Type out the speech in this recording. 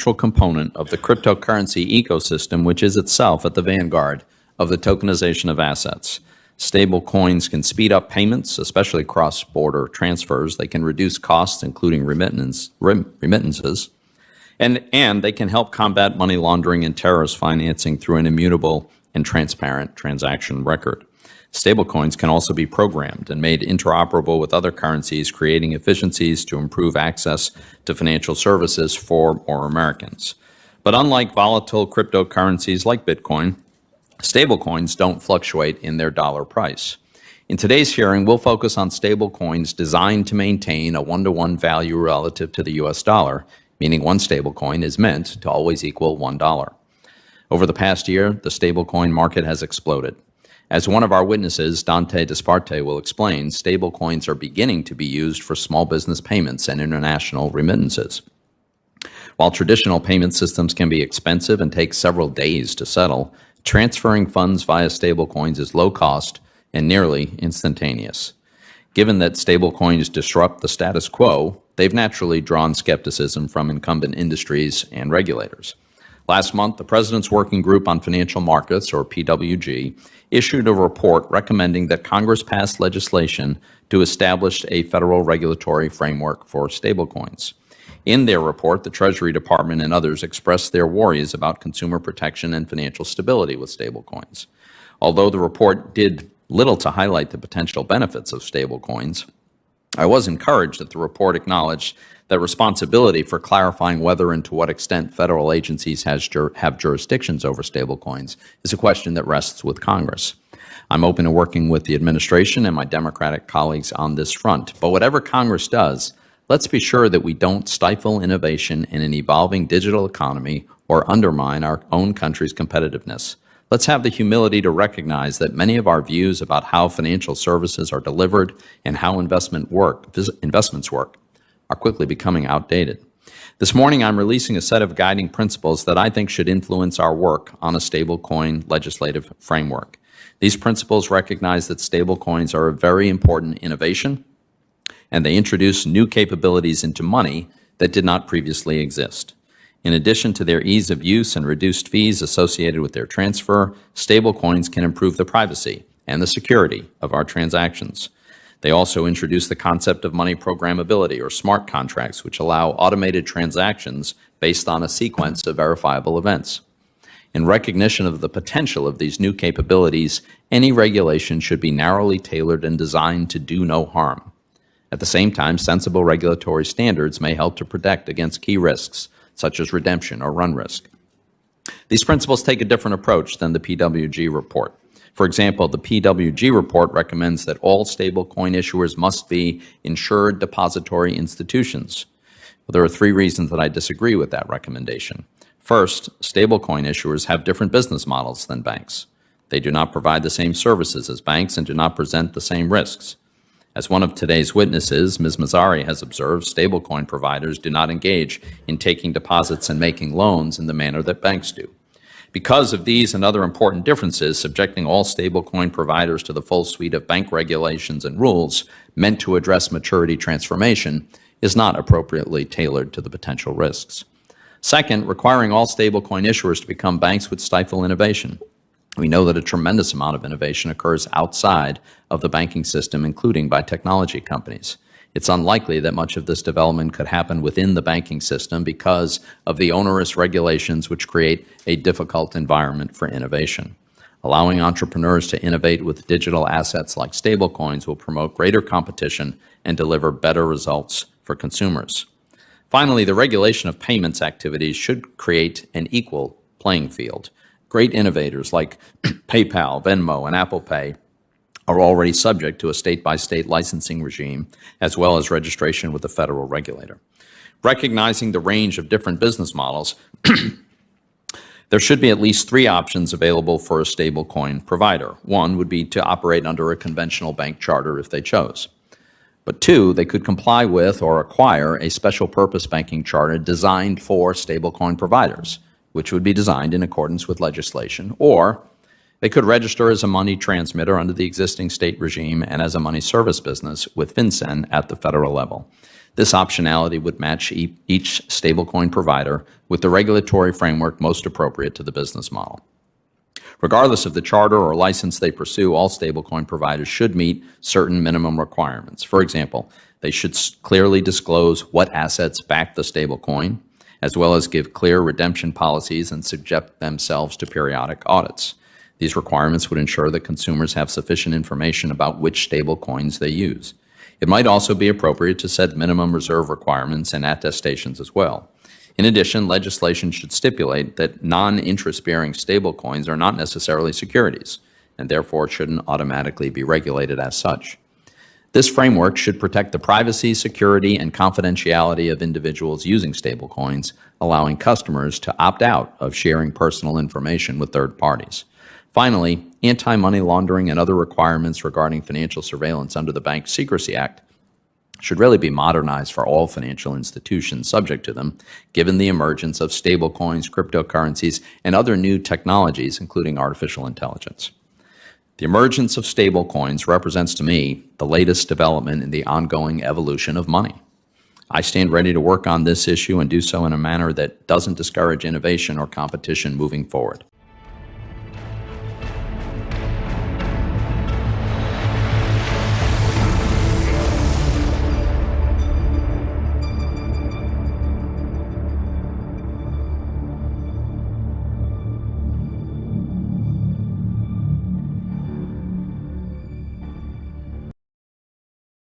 central component of the cryptocurrency ecosystem, which is itself at the vanguard of the tokenization of assets. Stable coins can speed up payments, especially cross-border transfers. They can reduce costs, including remittances. And they can help combat money laundering and terrorist financing through an immutable and transparent transaction record. Stablecoins can also be programmed and made interoperable with other currencies, creating efficiencies to improve access to financial services for more Americans. But unlike volatile cryptocurrencies like Bitcoin, stablecoins don't fluctuate in their dollar price. In today's hearing, we'll focus on stablecoins designed to maintain a one-to-one value relative to the US dollar, meaning one stablecoin is meant to always equal $1. Over the past year, the stablecoin market has exploded. As one of our witnesses, Dante Disparte, will explain, stablecoins are beginning to be used for small business payments and international remittances. While traditional payment systems can be expensive and take several days to settle, transferring funds via stablecoins is low cost and nearly instantaneous. Given that stablecoins disrupt the status quo, they've naturally drawn skepticism from incumbent industries and regulators. Last month, the President's Working Group on Financial Markets, or PWG, issued a report recommending that Congress pass legislation to establish a federal regulatory framework for stablecoins. In their report, the Treasury Department and others expressed their worries about consumer protection and financial stability with stablecoins. Although the report did little to highlight the potential benefits of stablecoins, I was encouraged that the report acknowledged that responsibility for clarifying whether and to what extent federal agencies have jurisdictions over stablecoins is a question that rests with Congress. I'm open to working with the administration and my Democratic colleagues on this front, but whatever Congress does, let's be sure that we don't stifle innovation in an evolving digital economy or undermine our own country's competitiveness. Let's have the humility to recognize that many of our views about how financial services are delivered and how investments work are quickly becoming outdated. This morning, I'm releasing a set of guiding principles that I think should influence our work on a stablecoin legislative framework. These principles recognize that stablecoins are a very important innovation, and they introduce new capabilities into money that did not previously exist. In addition to their ease of use and reduced fees associated with their transfer, stablecoins can improve the privacy and the security of our transactions. They also introduce the concept of money programmability, or smart contracts, which allow automated transactions based on a sequence of verifiable events. In recognition of the potential of these new capabilities, any regulation should be narrowly tailored and designed to do no harm. At the same time, sensible regulatory standards may help to protect against key risks, such as redemption or run risk. These principles take a different approach than the PWG report. For example, the PWG report recommends that all stablecoin issuers must be insured depository institutions. Well, there are three reasons that I disagree with that recommendation. First, stablecoin issuers have different business models than banks. They do not provide the same services as banks and do not present the same risks. As one of today's witnesses, Ms. Mazzari, has observed, stablecoin providers do not engage in taking deposits and making loans in the manner that banks do. Because of these and other important differences, subjecting all stablecoin providers to the full suite of bank regulations and rules meant to address maturity transformation is not appropriately tailored to the potential risks. Second, requiring all stablecoin issuers to become banks would stifle innovation. We know that a tremendous amount of innovation occurs outside of the banking system, including by technology companies. It's unlikely that much of this development could happen within the banking system because of the onerous regulations which create a difficult environment for innovation. Allowing entrepreneurs to innovate with digital assets like stablecoins will promote greater competition and deliver better results for consumers. Finally, the regulation of payments activities should create an equal playing field. Great innovators like PayPal, Venmo, and Apple Pay are already subject to a state-by-state licensing regime, as well as registration with the federal regulator. Recognizing the range of different business models, there should be at least three options available for a stablecoin provider. One would be to operate under a conventional bank charter if they chose. But two, they could comply with or acquire a special purpose banking charter designed for stablecoin providers, which would be designed in accordance with legislation, or they could register as a money transmitter under the existing state regime and as a money service business with FinCEN at the federal level. This optionality would match each stablecoin provider with the regulatory framework most appropriate to the business model. Regardless of the charter or license they pursue, all stablecoin providers should meet certain minimum requirements. For example, they should clearly disclose what assets back the stablecoin, as well as give clear redemption policies and subject themselves to periodic audits. These requirements would ensure that consumers have sufficient information about which stablecoins they use. It might also be appropriate to set minimum reserve requirements and attestations as well. In addition, legislation should stipulate that non-interest-bearing stablecoins are not necessarily securities, and therefore shouldn't automatically be regulated as such. This framework should protect the privacy, security, and confidentiality of individuals using stablecoins, allowing customers to opt out of sharing personal information with third parties. Finally, anti-money laundering and other requirements regarding financial surveillance under the Bank Secrecy Act should really be modernized for all financial institutions subject to them, given the emergence of stablecoins, cryptocurrencies, and other new technologies, including artificial intelligence. The emergence of stablecoins represents to me the latest development in the ongoing evolution of money. I stand ready to work on this issue and do so in a manner that doesn't discourage innovation or competition moving forward.